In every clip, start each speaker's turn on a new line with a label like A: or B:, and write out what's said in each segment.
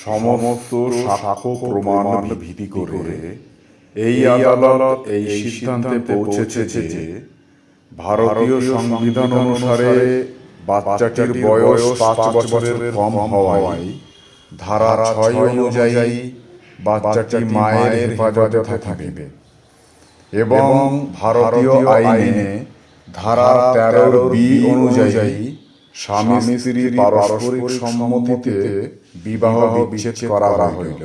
A: সমস্ত সাক্ষ্য প্রমাণ ভিত্তি করে এই আদালত এই সিদ্ধান্তে পৌঁছেছে যে ভারতীয় সংবিধান অনুসারে বাচ্চাটির বয়স 5 বছরের কম হওয়ায় ধারা 6 অনুযায়ী বাচ্চাটি মায়ের হেফাজতে থাকবে এবং ভারতীয় আইনে ধারা 13 বি অনুযায়ী স্বামী স্ত্রীর পারস্পরিক সম্মতিতে বিবাহ বিচ্ছেদ করা হইল।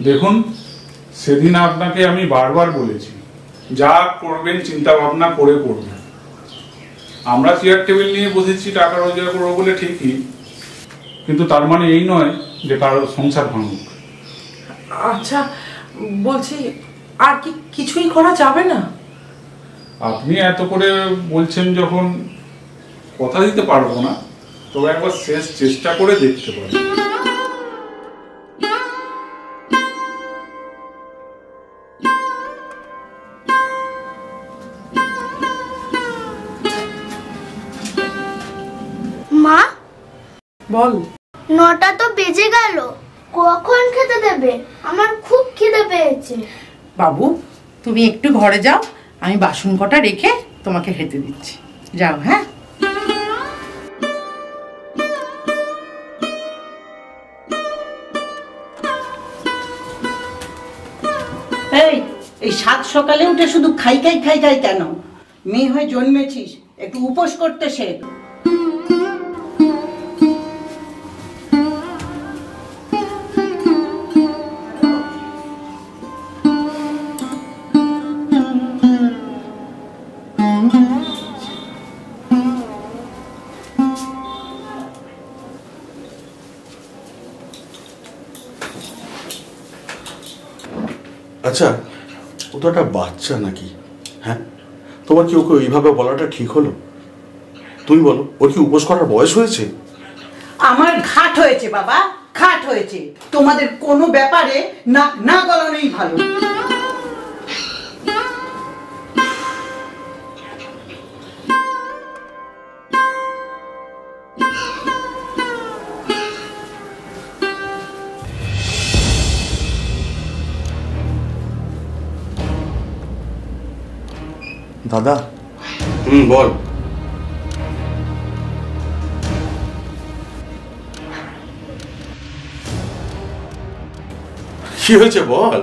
B: দেখুন, সেদিন আপনাকে আমি বারবার বলেছি যা করবেন চিন্তা ভাবনা করে করবেন। আমরা চেয়ার টেবিল নিয়ে বসেছি টাকা রোজগার করবো বলে ঠিকই, কিন্তু তার মানে এই নয় যে কারোর সংসার ভাঙুক।
C: আচ্ছা বলছি, আর কি কিছুই করা যাবে না?
B: আপনি এত করে বলছেন যখন, কথা দিতে পারবো না, তবে একবার শেষ চেষ্টা করে দেখতে পারেন।
D: মা,
C: বল।
D: 9টা তো বেজে গেল, কখন খেতে দেবে? আমার খুব খিদে পেয়েছে।
E: বাবু, তুমি একটু ঘরে যাও, আমি বাসন কটা রেখে তোমাকে খেতে দিচ্ছি। যাও। হ্যাঁ,
F: এই সাত সকালে উঠে শুধু খাই খাই খাই খাই কেন? মেয়ে হয়ে জন্মেছিস, একটু উপোস করতে শেখ।
G: আচ্ছা, ও তো একটা বাচ্চা নাকি? হ্যাঁ, তোমার কি ওকে এইভাবে বলাটা ঠিক হলো? তুমি বলো, ওর কি উপোস করার বয়স হয়েছে?
F: আমার ঘাট হয়েছে বাবা, ঘাট হয়েছে। তোমাদের কোনো ব্যাপারে না না গলানোই ভালো।
G: দাদা। বল। কি হয়েছে বল।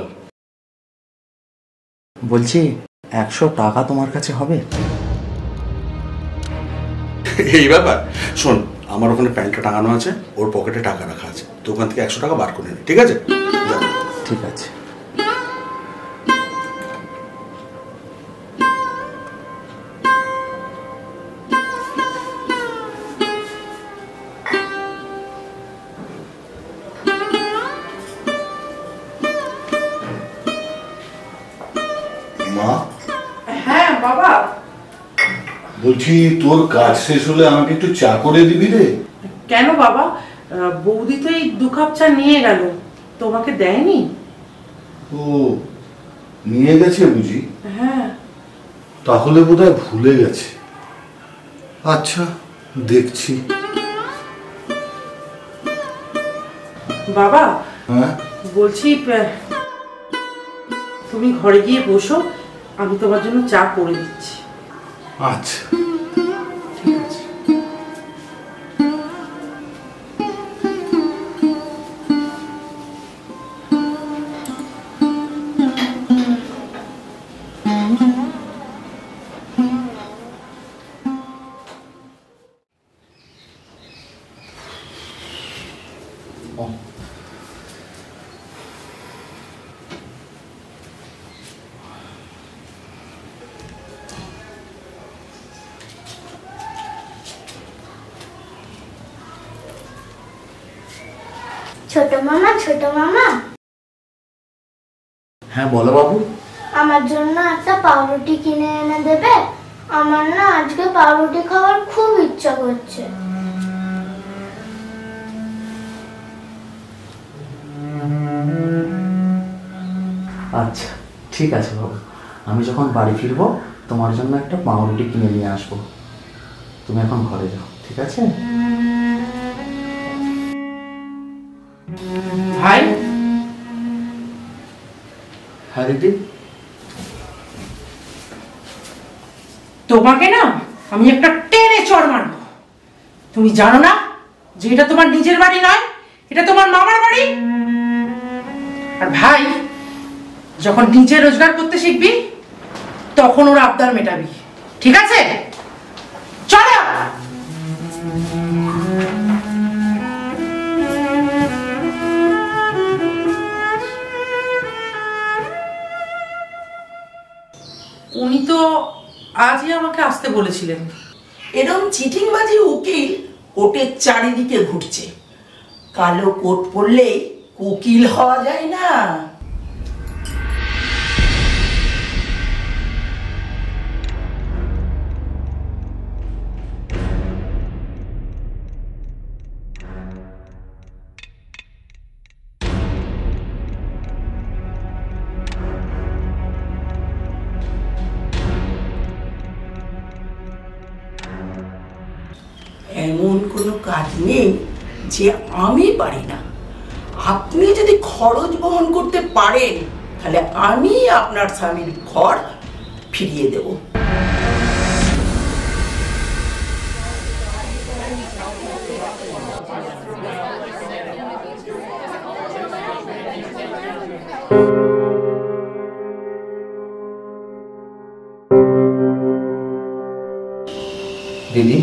H: বলছি, 100 টাকা তোমার কাছে হবে?
G: এই ব্যাপার, শোন, আমার ওখানে প্যান্টটা টাঙানো আছে, ওর পকেটে টাকা রাখা আছে, তো ওখান থেকে 100 টাকা বার করে নে, ঠিক আছে?
H: ঠিক আছে।
I: মা।
C: হ্যাঁ বাবা।
I: বলছি, তোর কাজ শেষ হলে আমাকে একটু চা করে দিবি রে?
C: কেন বাবা? বৌদি তো এই 2 কাপ চা নিয়ে গেল, তোমাকে দেয়নি?
I: ও, নিয়ে গেছে বুঝি?
C: হ্যাঁ।
I: তাহলে বোধহয় ভুলে গেছে। আচ্ছা, দেখছি।
C: বাবা।
I: হ্যাঁ
C: বলছি, তুমি ঘরে গিয়ে বসো, আমি তোমার জন্য চা করে দিচ্ছি।
I: আচ্ছা,
C: ঠিক আছে।
D: ছোট মামা, ছোট মামা।
H: হ্যাঁ বলো বাবু।
D: আমার জন্য একটা পাউরুটি কিনে এনে দেবে? আমার না আজকে পাউরুটি খাওয়ার খুব ইচ্ছা করছে।
H: আচ্ছা ঠিক আছে বাবু, আমি যখন বাড়ি ফিরবো তোমার জন্য একটা পাউরুটি কিনে নিয়ে আসবো। তুমি এখন ঘরে যাও, ঠিক আছে?
E: ভাই,
H: হ্যাঁ দিদি।
E: তোমাকে না আমি একটা টেনে চড় মারবো। তুমি জানো না যে এটা তোমার নিজের বাড়ি নয়, এটা তোমার মামার বাড়ি। আর ভাই, যখন নিজে রোজগার করতে শিখবি তখন ওর আবদার মেটাবি, ঠিক আছে? চলো। উনি তো আজই আমাকে আসতে বলেছিলেন।
J: এরম চিটিংবাজি উকিল কোর্টের চারিদিকে ঘুরছে। কালো কোট পরলেই উকিল হওয়া যায় না। এমন কোনো কাজ নেই যে আমি পারি না। আপনি যদি খরচ বহন করতে পারেন তাহলে আমি আপনার স্বামীর ঘর ফিরিয়ে দেব।
H: দিদি,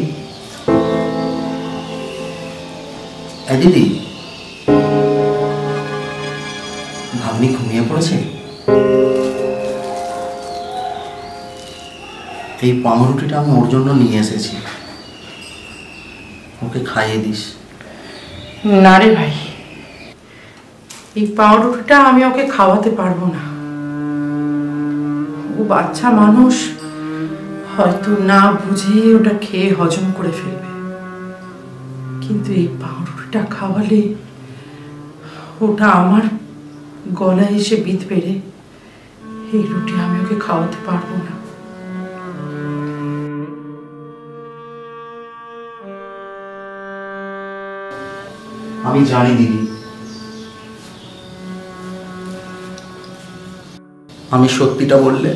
H: দিদি, ভাগ্নি ঘুমিয়ে পড়েছে? এই পাউরুটিটা আমি ওর জন্য নিয়ে এসেছি, ওকে খাইয়ে দিস।
E: না রে ভাই, এই পাউরুটিটা আমি ওকে খাওয়াতে পারবো না। ও বাচ্চা মানুষ, হয়তো না বুঝে ওটা খেয়ে হজম করে ফেলবে। কিন্তু এই পাউরুটিটা খাওয়ালে ওটা আমার গলায় এসে বিঁধবে রে। এই রুটি আমি ওকে খাওয়াতে পারবো না।
H: আমি জানি দিদি, আমি সত্যিটা বললে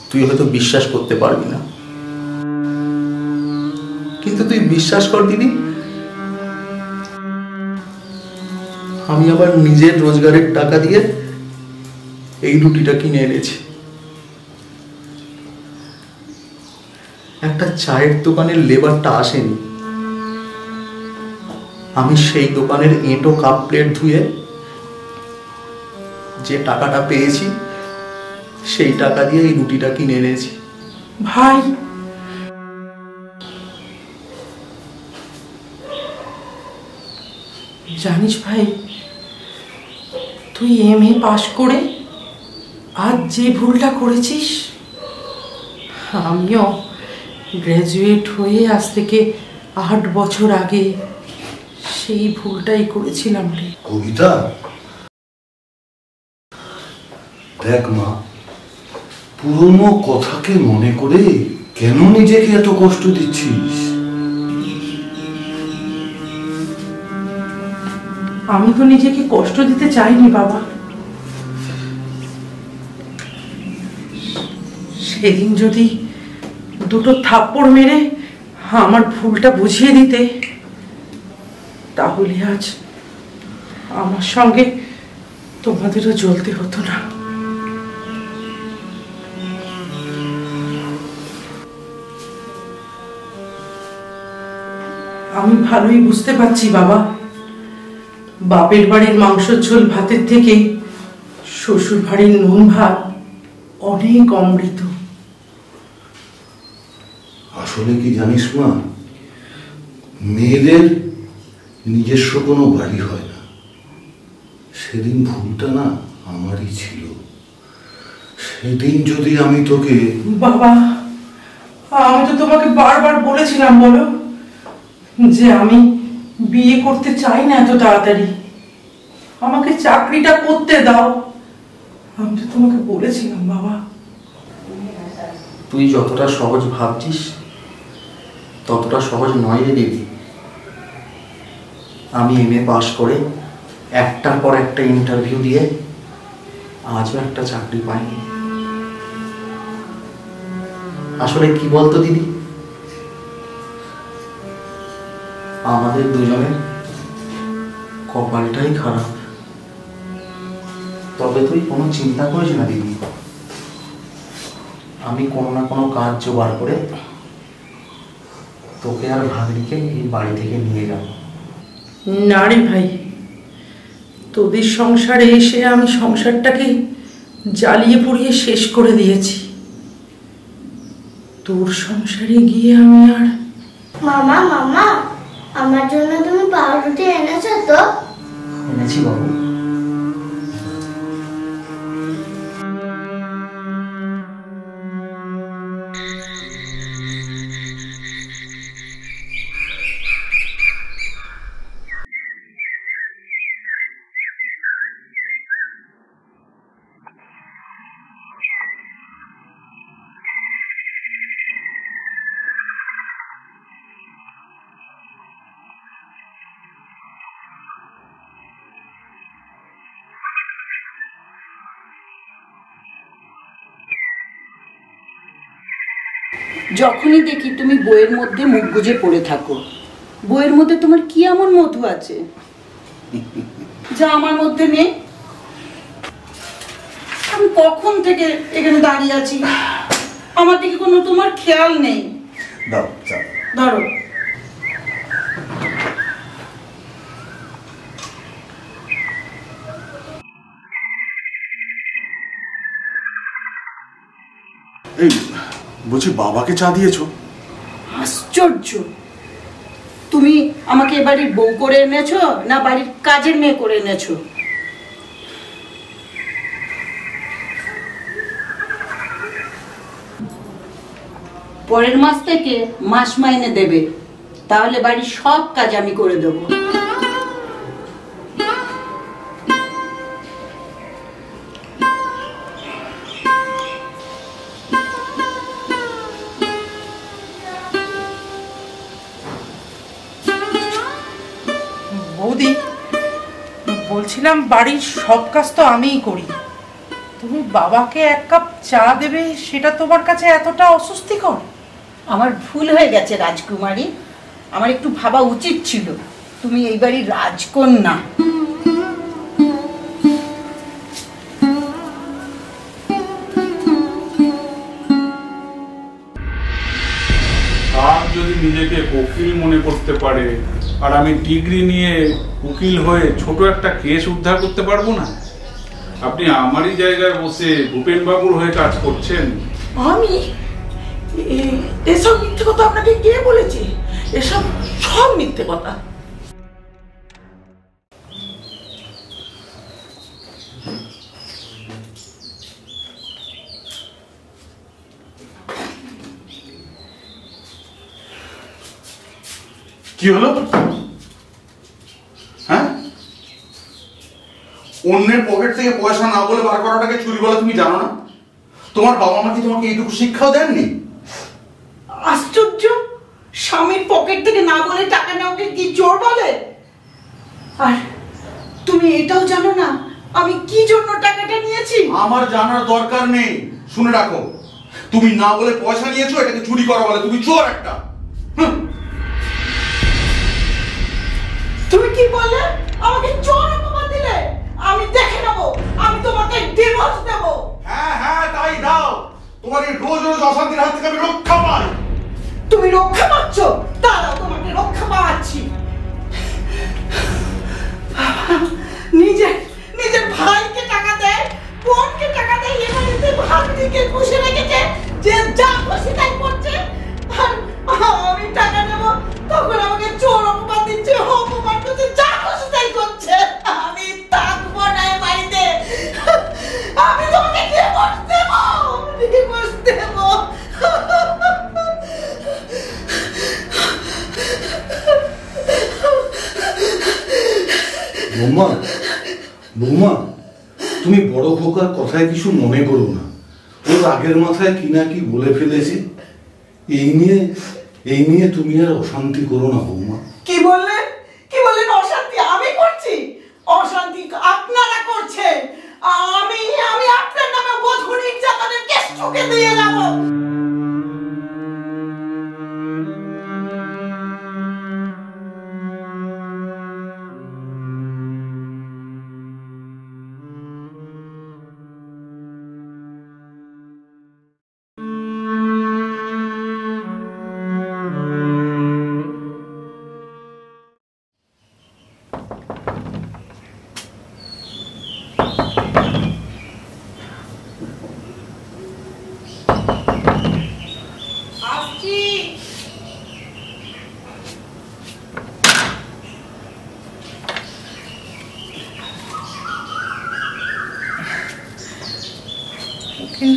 H: তুই হয়তো বিশ্বাস করতে পারবি না, কিন্তু তুই বিশ্বাস কর দিদি, আমি আবার নিজের রোজগারের টাকা দিয়ে এই রুটিটা কিনে এনেছি। একটা চায়ের দোকানের লেবারটা আসেনি, আমি সেই দোকানের এঁটো কাপ প্লেট ধুয়ে যে টাকাটা পেয়েছি সেই টাকা দিয়ে এই রুটিটা কিনে এনেছি।
E: ভাই, জানিস ভাই, তুই MA পাশ করে আজ যে ভুলটা করেছিস, আমিও গ্র্যাজুয়েট হয়ে আজ থেকে 8 বছর আগে সেই ভুলটাই করেছিলাম রে।
I: কবিতা, দেখ মা, পুরনো কথাকে মনে করে কেন নিজেকে এত কষ্ট দিচ্ছিস?
E: আমি তো নিজেকে কষ্ট দিতে চাইনি বাবা। সেদিন যদি দুটো থাপ্পড় মেরে আমার ভুলটা বুঝিয়ে দিতে, তাহলে আজ আমার সঙ্গে তোমাদেরও জ্বলতে হতো না। আমি ভালোই বুঝতে পারছি বাবা, বাপের বাড়ির মাংসের ঝোল ভাতের থেকে শ্বশুর বাড়ির নুন ভাত অনেক অমৃত।
I: আসলে কি জানিস মা, মেয়েদের নিজস্ব কোনো বাড়ি হয় না। সেদিন ভুলটা না আমারই ছিল। সেদিন যদি আমি তোকে...
E: বাবা, আমি তো তোমাকে বারবার বলেছিলাম বলো যে আমি বিয়ে করতে চাই না এত তাড়াতাড়ি, আমাকে চাকরিটা করতে দাও। আমি তো তোমাকে বলেছিলাম বাবা।
H: তুই যতটা সহজ ভাবছিস ততটা সহজ নয় রে দিদি। আমি MA পাস করে একটার পর একটা ইন্টারভিউ দিয়ে আজও একটা চাকরি পাইনি। আসলে কি বলতো দিদি, আমাদের দুজনের কপালটাই খারাপ। তবে তুই কোনো চিন্তা করিস না দিদি, আমি কোনো না কোনো কাজ জোগাড় করে তোকে আর ভাগ্নিকে এই বাড়ি থেকে নিয়ে যাব।
E: না রে ভাই, তোদের সংসারে এসে আমি সংসারটাকে জ্বালিয়ে পুড়িয়ে শেষ করে দিয়েছি। তোর সংসারে গিয়ে আমি আর।
D: মামা মামা, আমার জন্য তুমি পাউরুটি এনেছো তো?
H: এনেছি বাবু।
J: যখনই দেখি তুমি বইয়ের মধ্যে মুখ গুজে পড়ে থাকো। বইয়ের মধ্যে তোমার কি এমন মধু আছে যা আমার মধ্যে নেই? আমি কখন থেকে এখানে দাঁড়িয়ে আছি, আমার দিকে কোনো তোমার খেয়াল নেই।
G: দাও চা।
J: ধরো।
G: এই বলছি, বাবাকে চা দিয়েছো?
J: আশ্চর্য, তুমি আমাকে বাড়ির বউ করে এনেছো না বাড়ির কাজের মেয়ে করে এনেছো? পরের মাস থেকে মাস মাইনে দেবে, তাহলে বাড়ির সব কাজ আমি করে দেবো।
E: বৌদি, বলছিলাম বাড়ির সব কাজ তো আমিই করি, তুমি বাবাকে এক কাপ চা দেবে সেটা তোমার কাছে এতটা অস্বস্তিকর?
J: আমার ভুল হয়ে গেছে রাজকুমারী, আমার একটু ভাবা উচিত ছিল তুমি এই বাড়ির রাজকন্যা।
B: আর যদি নিজেকে উকিল মনে করতে পারে আর আমি ডিগ্রি নিয়ে উকিল হয়ে ছোট একটা কেস উদ্ধার করতে পারবো না? আপনি আমারই জায়গায় বসে ভূপেন বাবুর হয়ে কাজ করছেন।
E: আমি এসব মিথ্যে কথা আপনাকে কে বলেছে? এসব সব মিথ্যে কথা।
G: কি হলো? হ্যাঁ, অন্যের পকেট থেকে পয়সা না বলে বার করাটাকে চুরি বলে তুমি জানো না? তোমার বাবা মা কি তোমাকে এইটুকু শিক্ষাও দেননি?
J: আশ্চর্য, স্বামীর পকেট থেকে না বলে টাকা নেওয়াকে কি চোর বলে? আর তুমি এটাও জানো না আমি কি জন্য টাকাটা নিয়েছি?
G: আমার জানার দরকার নেই, শুনে রাখো, তুমি না বলে পয়সা নিয়েছো, এটাকে চুরি করা বলে। তুমি চোর একটা।
J: তুমি কি বললে? আমাকে চোর অপবাদ দিলে? আমি দেখে নেবো, আমি তোমাকে ডিভোর্স দেব।
G: হ্যাঁ হ্যাঁ, তাই দাও। তোমার এই রোজ রোজ অশান্তির হাত থেকে আমি রক্ষা পাই।
J: তুমি রক্ষা পাচ্ছ? দাঁড়াও, তোমাকে রক্ষা পাচ্ছি। নিজের ভাইকে টাকা দেয়, বোনকে টাকা দেয়, এবারে ভাগ্নিকে পুষে রেখেছে, যে যা খুশি তাই করছে। আর আমি টাকা নেব, তখন আমাকে চোর অপবাদ দিচ্ছে, অপবাদ করছে, যা খুশি তাই করছে। আমি থাকবো না এই বাড়িতে। আমি তোমাকে ডিভোর্স দেব, ডিভোর্স দেব।
I: বৌমা, বৌমা, তুমি বড় খোকার কথায় কিছু মনে করো না। ওর আগের মাথায় কি না কি বলে ফেলেছে। এই নিয়ে তুমি আর অশান্তি করো না বৌমা।
J: কি বললেন অশান্তি আমি করছি? অশান্তি আপনারা করছেন। আমি আপনার নামে বধূ নির্যাতনের কেস ঠুকে দিয়ে যাব।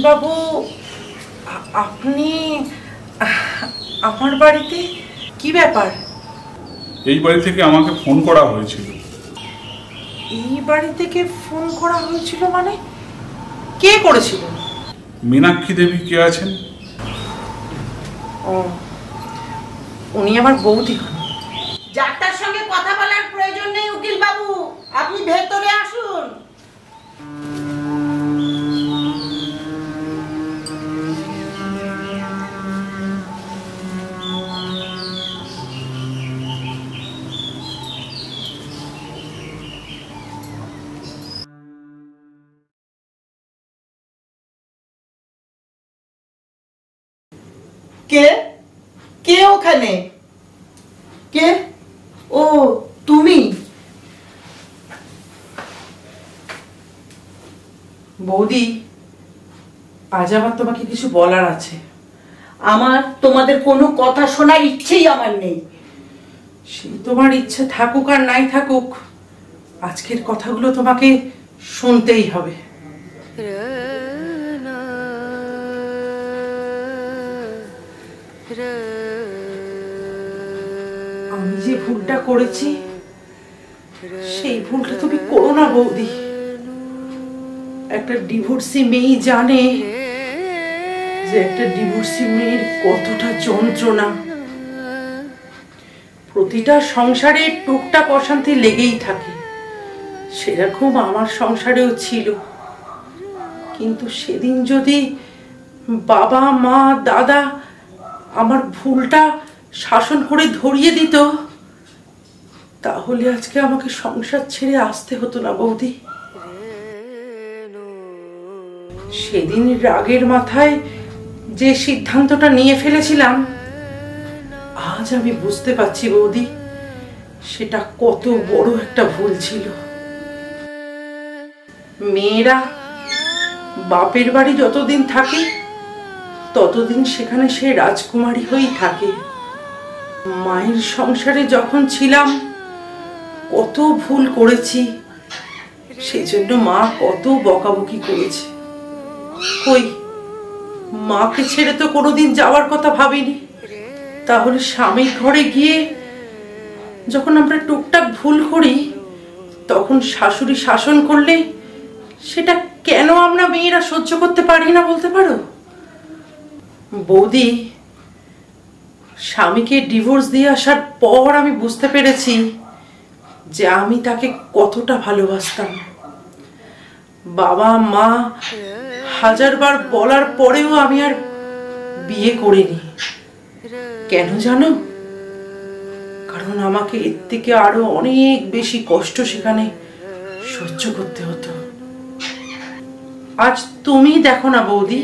C: বাবু, আপনি আমার বাড়িতে? কি ব্যাপার?
B: এই বাড়ি থেকে আমাকে ফোন করা হয়েছিল।
C: এই বাড়ি থেকে ফোন করা হয়েছিল মানে? কে করেছিল?
B: মীনাক্ষী দেবী কে আছেন?
C: ও, উনি আমার বৌদি হন।
J: যার সঙ্গে কথা বলার প্রয়োজন নেই উকিল বাবু, আপনি ভেতরে আসুন। কে ওখানে? কে? ও তুমি?
C: বৌদি, আজ আমার তোমাকে কিছু বলার আছে।
F: আমার তোমাদের কোনো কথা শোনার ইচ্ছেই আমার নেই।
C: সে তোমার ইচ্ছে থাকুক আর নাই থাকুক, আজকের কথাগুলো তোমাকে শুনতেই হবে। আমি যে ভুলটা করেছি সেই ভুলটা তুমি করো না বৌদি। একটা ডিভোর্সি মেয়ে জানে যে একটা ডিভোর্সি মেয়ের কতটা যন্ত্রণা। প্রতিটা সংসারে টুকটাক অশান্তি লেগেই থাকে, সেরকম আমার সংসারেও ছিল। কিন্তু সেদিন যদি বাবা, মা, দাদা আমার ভুলটা শাসন করে ধরিয়ে দিত, তাহলে আজকে আমাকে সংসার ছেড়ে আসতে হতো না বৌদি। সেদিন রাগের মাথায় যে সিদ্ধান্তটা নিয়ে ফেলেছিলাম, আজ আমি বুঝতে পারছি বৌদি সেটা কত বড় একটা ভুল ছিল। মেয়েরা বাপের বাড়ি যতদিন থাকে ততদিন সেখানে সে রাজকুমারী হয়েই থাকে। মায়ের সংসারে যখন ছিলাম কত ভুল করেছি, সেজন্য মা কত বকাবকি করেছে। কই, মাকে ছেড়ে তো কোনোদিন যাওয়ার কথা ভাবিনি। তাহলে স্বামীর ঘরে গিয়ে যখন আমরা টুকটাক ভুল করি, তখন শাশুড়ি শাসন করলে সেটা কেন আমরা মেয়েরা সহ্য করতে পারি না বলতে পারো? বৌদি, স্বামীকে ডিভোর্স দিয়ে আসার পর আমি বুঝতে পেরেছি যে আমি তাকে কতটা ভালোবাসতাম। বাবা মা হাজারবার বলার পরেও আমি আর বিয়ে করিনি। কেন জানো? কারণ আমাকে এর থেকে আরো অনেক বেশি কষ্ট সেখানে সহ্য করতে হতো। আজ তুমি দেখো না বৌদি,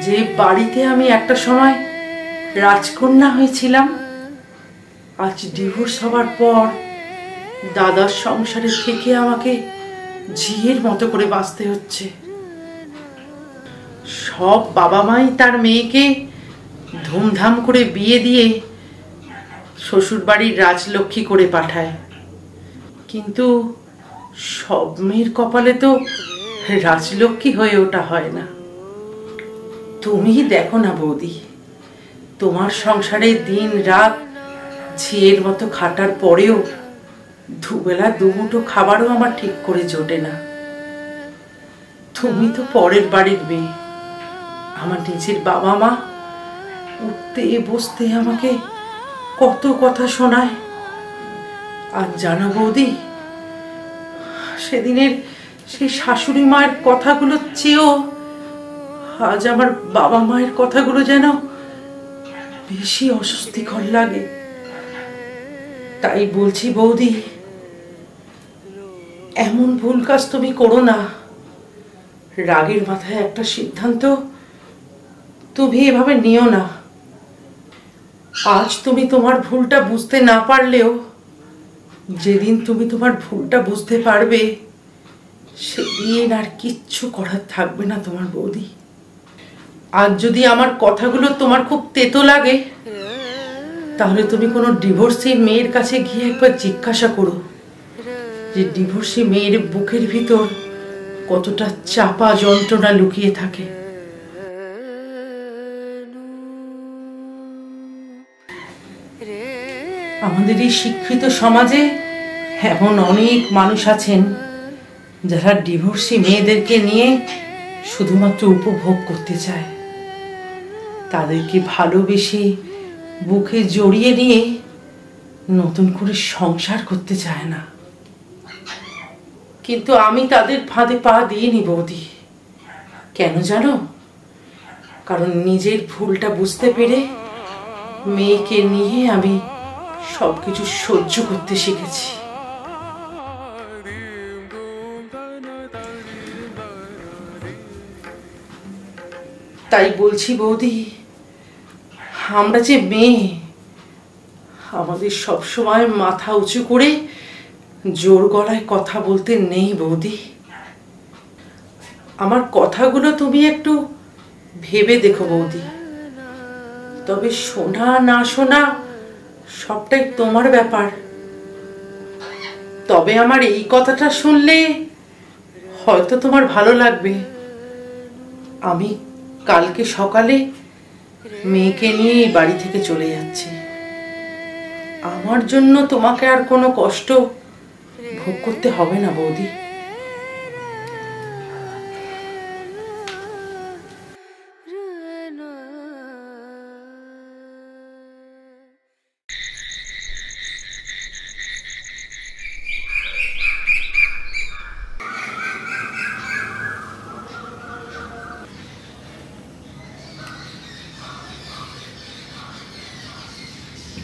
C: যে বাড়িতে আমি একটা সময় রাজকন্যা হয়েছিলাম, আজ ডিভোর্স হওয়ার পর দাদার সংসারে থেকে আমাকে ঝিয়ের মতো করে বাঁচতে হচ্ছে। সব বাবা মাই তার মেয়েকে ধুমধাম করে বিয়ে দিয়ে শ্বশুর বাড়ির রাজলক্ষ্মী করে পাঠায়, কিন্তু সব মেয়ের কপালে তো রাজলক্ষ্মী হয়ে ওঠা হয় না। তুমি দেখো না বৌদি, তোমার সংসারে দিন রাত ঝিয়ের মতো খাটার পরেও দুবেলা দুমুঠো খাবারও আমার ঠিক করে জোটে না। তুমি তো পরের বাড়ির মেয়ে, আমার নিজের বাবা মা উঠতে বসতে আমাকে কত কথা শোনায়। আর জানো বৌদি, সেদিনের সেই শাশুড়ি মায়ের কথাগুলো চেয়েও আজ আমার বাবা মায়ের কথাগুলো যেন বেশি অস্বস্তিকর লাগে। তাই বলছি বৌদি, এমন ভুল কাজ তুমি করো না। রাগের মাথায় একটা সিদ্ধান্ত তুমি এভাবে নিও না। আজ তুমি তোমার ভুলটা বুঝতে না পারলেও যেদিন তুমি তোমার ভুলটা বুঝতে পারবে সেদিন আর কিচ্ছু করার থাকবে না তোমার বৌদি। আজ যদি আমার কথাগুলো তোমার খুব তেতো লাগে তাহলে তুমি কোনো ডিভোর্সি মেয়ের কাছে গিয়ে একবার জিজ্ঞাসা করো যে ডিভোর্সি মেয়ের বুকের ভিতর কতটা চাপা যন্ত্রণা লুকিয়ে থাকে। আমাদের এই শিক্ষিত সমাজে এমন অনেক মানুষ আছেন যারা ডিভোর্সি মেয়েদেরকে নিয়ে শুধুমাত্র উপভোগ করতে চায়, তাদেরকে ভালোবেসে বুকে জড়িয়ে নিয়ে নতুন করে সংসার করতে চায় না। কিন্তু আমি তাদের ফাঁদে পা দিইনি বৌদি। কেন জানো? কারণ নিজের ভুলটা বুঝতে পেরে মেয়েকে নিয়ে আমি সবকিছু সহ্য করতে শিখেছি। তাই বলছি বৌদি, আমরা যে মেয়ে, আমাদের সবসময় মাথা উঁচু করে জোর গলায় কথা বলতে নেই বৌদি। আমার কথাগুলো তুমি একটু ভেবে দেখো বৌদি। তবে শোনা না শোনা সবটাই তোমার ব্যাপার। তবে আমার এই কথাটা শুনলে হয়তো তোমার ভালো লাগবে। আমি কালকে সকালে মেয়েকে নিয়ে এই বাড়ি থেকে চলে যাচ্ছি। আমার জন্য তোমাকে আর কোনো কষ্ট ভোগ করতে হবে না বৌদি।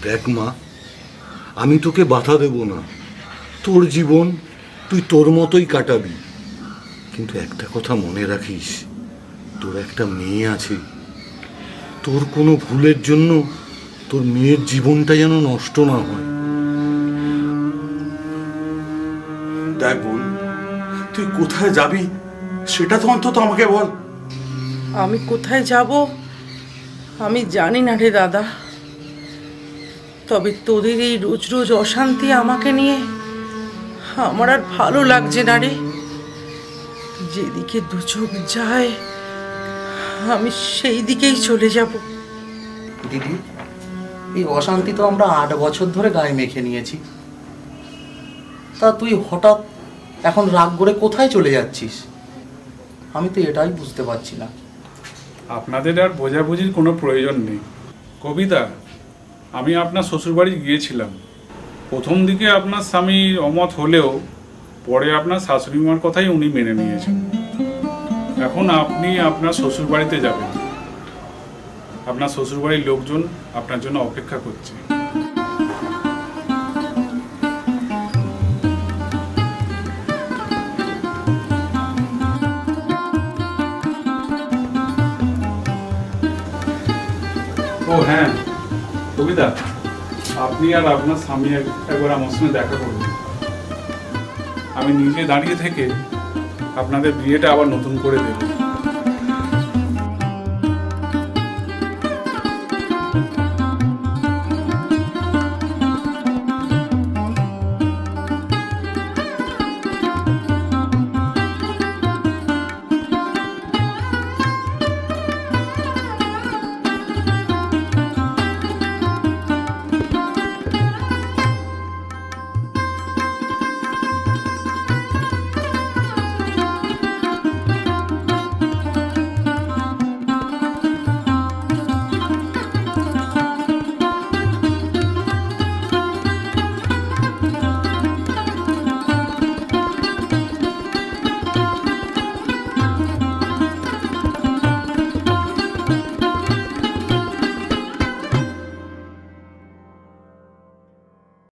I: দেখ মা, আমি তোকে বাধা দেব না। তোর জীবন তুই তোর মতোই কাটাবি, কিন্তু একটা কথা মনে রাখিস, তোর একটা মেয়ে আছে। তোর কোনো ভুলের জন্য তোর মেয়ের জীবনটা যেন নষ্ট না হয়।
G: দেখ বোন, তুই কোথায় যাবি সেটা তো অন্তত আমাকে বল।
C: আমি কোথায় যাব আমি জানি না রে দাদা। তবে তোদের এই রোজ রোজ অশান্তি আমাকে নিয়ে আমার আর ভালো লাগছে না রে। যেদিকে দু চোখ যায় আমি সেই দিকেই চলে যাব।
H: দিদি, এই অশান্তি তো আমরা 8 বছর ধরে গায়ে মেখে নিয়েছি। তা তুই হঠাৎ এখন রাগ করে কোথায় চলে যাচ্ছিস? আমি তো এটাই বুঝতে পারছি না।
B: আপনাদের আর বোঝাবুঝির কোনো প্রয়োজন নেই। কবিতা, আমি আপনার শ্বশুরবাড়ি গিয়েছিলাম। প্রথম দিকে আপনার স্বামীর অমত হলেও পরে আপনার শাশুড়ি মার কথাই উনি মেনে নিয়েছেন। এখন আপনি আপনার শ্বশুরবাড়িতে যাবেন। আপনার শ্বশুরবাড়ির লোকজন আপনার জন্য অপেক্ষা করছে। ও হ্যাঁ কবিতা, আপনি আর আপনার স্বামী একবার আমার সঙ্গে দেখা করবেন। আমি নিজে দাঁড়িয়ে থেকে আপনাদের বিয়েটা আবার নতুন করে দেব।